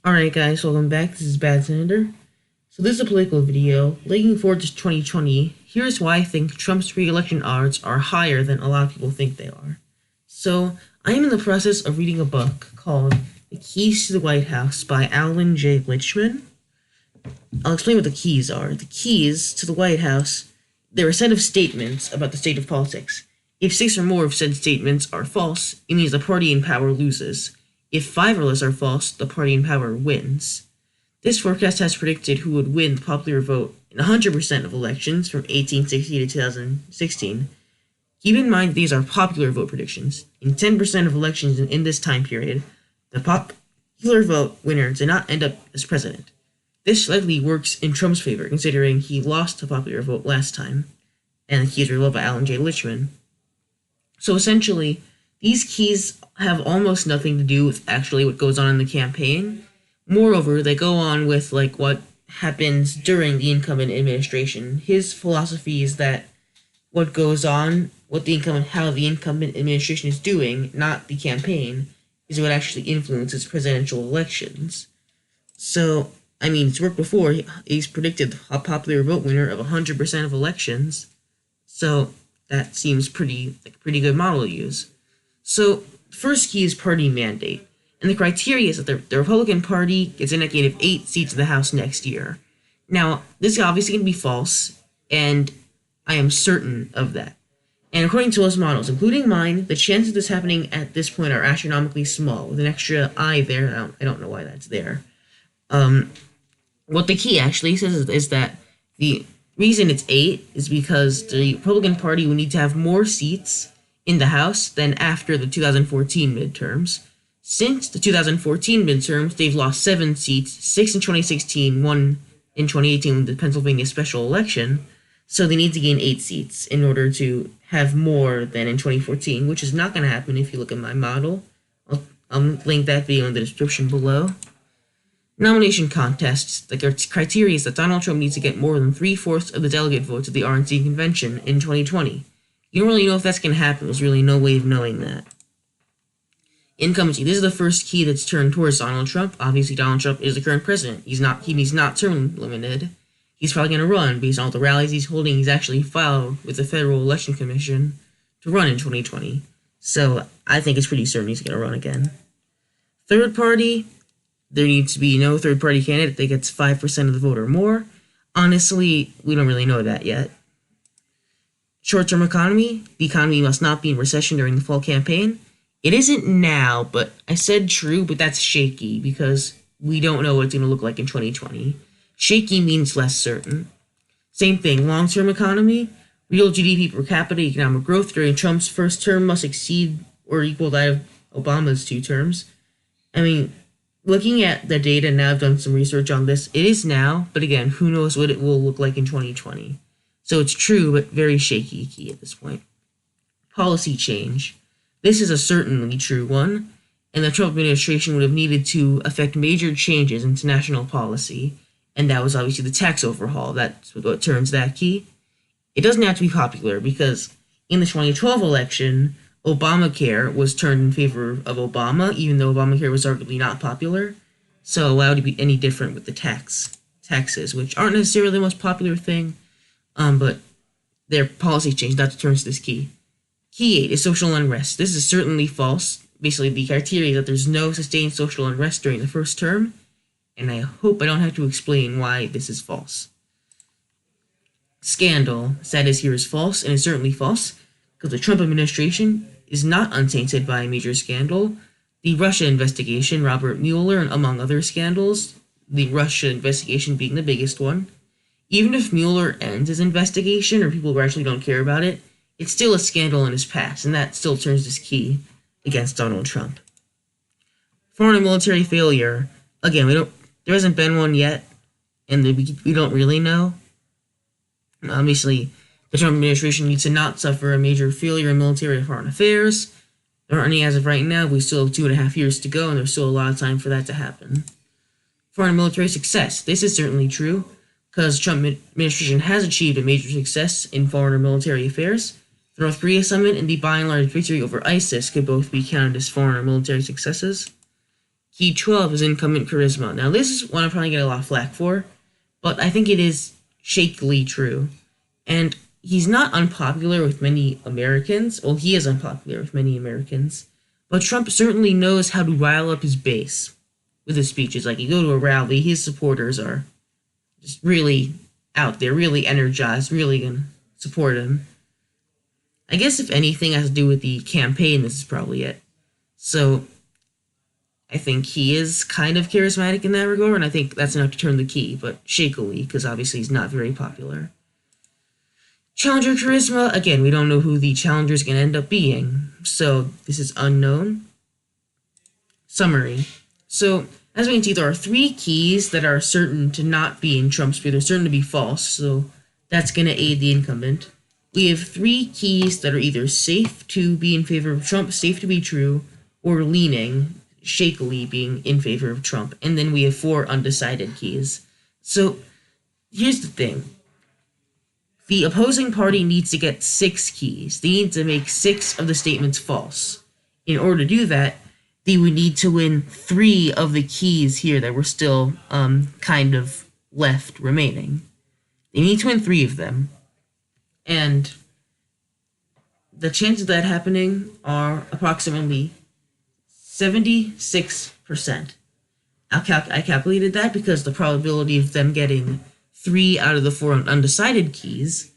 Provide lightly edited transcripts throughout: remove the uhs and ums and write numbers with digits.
Alright guys, welcome back. This is Bad Senator. So this is a political video. Looking forward to 2020, here's why I think Trump's re-election odds are higher than a lot of people think they are. So, I am in the process of reading a book called The Keys to the White House by Alan J. Lichtman. I'll explain what the keys are. The keys to the White House, they're a set of statements about the state of politics. If 6 or more of said statements are false, it means the party in power loses. If 5 or less are false, the party in power wins. This forecast has predicted who would win the popular vote in 100% of elections from 1860 to 2016. Keep in mind these are popular vote predictions. In 10% of elections in this time period, the popular vote winner did not end up as president. This likely works in Trump's favor, considering he lost the popular vote last time, and the keys were revealed by Alan J. Lichtman. So essentially, these keys have almost nothing to do with actually what goes on in the campaign. Moreover, they go on with what happens during the incumbent administration. His philosophy is that what goes on, how the incumbent administration is doing, not the campaign, is what actually influences presidential elections. So, it's worked before. He's predicted a popular vote winner of 100% of elections. So that seems pretty good model to use. So, the first key is party mandate, and the criteria is that the Republican Party gets a net gain of 8 seats in the House next year. Now, this is obviously going to be false, and I am certain of that. And according to most models, including mine, the chances of this happening at this point are astronomically small, with an extra I there. I don't know why that's there. What the key actually says is that the reason it's 8 is because the Republican Party will need to have more seats in the House than after the 2014 midterms. Since the 2014 midterms, they've lost 7 seats, 6 in 2016, 1 in 2018 with the Pennsylvania special election, so they need to gain 8 seats in order to have more than in 2014, which is not going to happen if you look at my model. I'll link that video in the description below. Nomination contests. The criteria is that Donald Trump needs to get more than 3/4 of the delegate votes at the RNC convention in 2020. You don't really know if that's going to happen. There's really no way of knowing that. Incumbency. This is the first key that's turned towards Donald Trump. Obviously, Donald Trump is the current president. He's not term limited. He's probably going to run based on all the rallies he's holding. He's actually filed with the Federal Election Commission to run in 2020. So I think it's pretty certain he's going to run again. Third party. There needs to be no third-party candidate that gets 5% of the vote or more. Honestly, we don't really know that yet. Short-term economy. The economy must not be in recession during the fall campaign. It isn't now, but I said true, but that's shaky because we don't know what it's going to look like in 2020. Shaky means less certain. Same thing, long-term economy. Real GDP per capita economic growth during Trump's first term must exceed or equal that of Obama's 2 terms. Looking at the data now, I've done some research on this. It is now, but again, who knows what it will look like in 2020. So it's true, but very shaky key at this point. Policy change. This is a certainly true one, and the Trump administration would have needed to affect major changes into national policy, and that was obviously the tax overhaul. That's what turns that key. It doesn't have to be popular, because in the 2012 election, Obamacare was turned in favor of Obama, even though Obamacare was arguably not popular. So why would it be any different with the taxes, which aren't necessarily the most popular thing, but their policy change that determines this key. Key 8 is social unrest. This is certainly false. Basically, the criteria is that there's no sustained social unrest during the first term, and I hope I don't have to explain why this is false. Scandal. Status here is false, and it's certainly false, because the Trump administration is not untainted by a major scandal. The Russia investigation, Robert Mueller, and among other scandals, the Russia investigation being the biggest one. Even if Mueller ends his investigation, or people who actually don't care about it, it's still a scandal in his past, and that still turns this key against Donald Trump. Foreign and military failure. Again, there hasn't been one yet, and we don't really know. Obviously, the Trump administration needs to not suffer a major failure in military or foreign affairs. There aren't any as of right now. We still have 2.5 years to go, and there's still a lot of time for that to happen. Foreign and military success. This is certainly true, because the Trump administration has achieved a major success in foreign or military affairs. The North Korea summit and the by and large victory over ISIS could both be counted as foreign or military successes. Key 12 is incumbent charisma. Now, this is one I'm probably getting a lot of flack for, but I think it is shakily true. And he's not unpopular with many Americans. Well, he is unpopular with many Americans. But Trump certainly knows how to rile up his base with his speeches. Like, you go to a rally, his supporters are just really out there, really energized, really going to support him. I guess if anything has to do with the campaign, this is probably it. So, I think he is kind of charismatic in that regard, and I think that's enough to turn the key, but shakily, because obviously he's not very popular. Challenger charisma, again, we don't know who the challenger is going to end up being, so this is unknown. Summary. So, as we can see, there are 3 keys that are certain to not be in Trump's favor. They're certain to be false, so that's going to aid the incumbent. We have 3 keys that are either safe to be in favor of Trump, safe to be true, or leaning, shakily being in favor of Trump. And then we have 4 undecided keys. So, here's the thing. The opposing party needs to get 6 keys. They need to make 6 of the statements false. In order to do that, they would need to win 3 of the keys here that were still kind of left remaining. They need to win 3 of them. And the chances of that happening are approximately 76%. I calculated that because the probability of them getting 3 out of the 4 undecided keys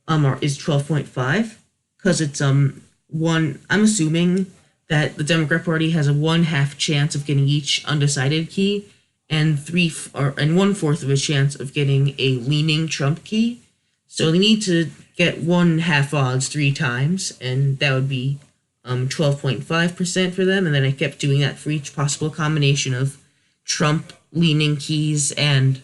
is 12.5, because it's 1. I'm assuming that the Democrat Party has a 1/2 chance of getting each undecided key, and 1/4 of a chance of getting a leaning Trump key. So they need to get 1/2 odds 3 times, and that would be 12.5% for them. And then I kept doing that for each possible combination of Trump leaning keys and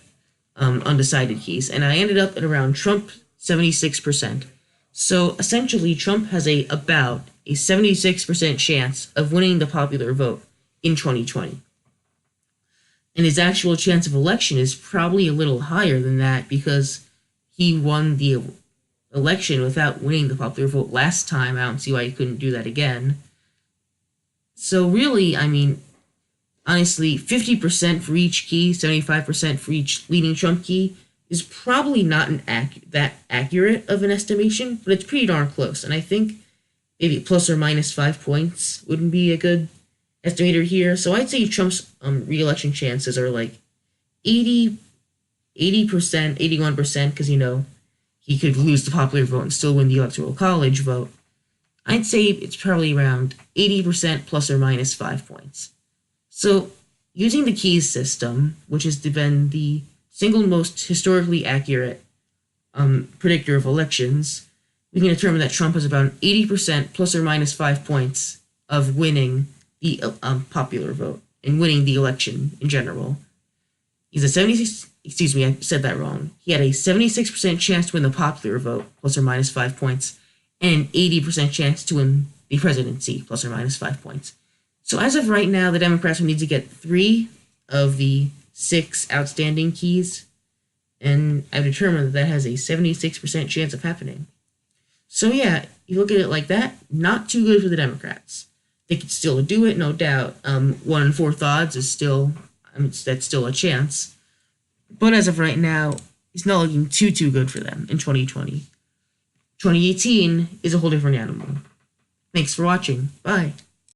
undecided keys, and I ended up at around Trump 76%. So essentially, Trump has about a 76% chance of winning the popular vote in 2020. And his actual chance of election is probably a little higher than that, because he won the election without winning the popular vote last time. I don't see why he couldn't do that again. So really, I mean, honestly, 50% for each key, 75% for each leading Trump key is probably not that accurate of an estimation, but it's pretty darn close. And I think maybe plus or minus 5 points wouldn't be a good estimator here. So I'd say Trump's re-election chances are like 80%, 81%, because, he could lose the popular vote and still win the Electoral College vote. I'd say it's probably around 80% plus or minus 5 points. So, using the keys system, which has been the single most historically accurate predictor of elections, we can determine that Trump has about 80% plus or minus 5 points of winning the popular vote and winning the election in general. He's a 76. Excuse me, I said that wrong. He had a 76% chance to win the popular vote, plus or minus 5 points, and an 80% chance to win the presidency, plus or minus 5 points. So as of right now, the Democrats will need to get 3 of the 6 outstanding keys, and I've determined that has a 76% chance of happening. So yeah, you look at it like that, not too good for the Democrats. They could still do it, no doubt. 1/4 odds is still, that's still a chance. But as of right now, it's not looking too good for them in 2020. 2018 is a whole different animal. Thanks for watching. Bye.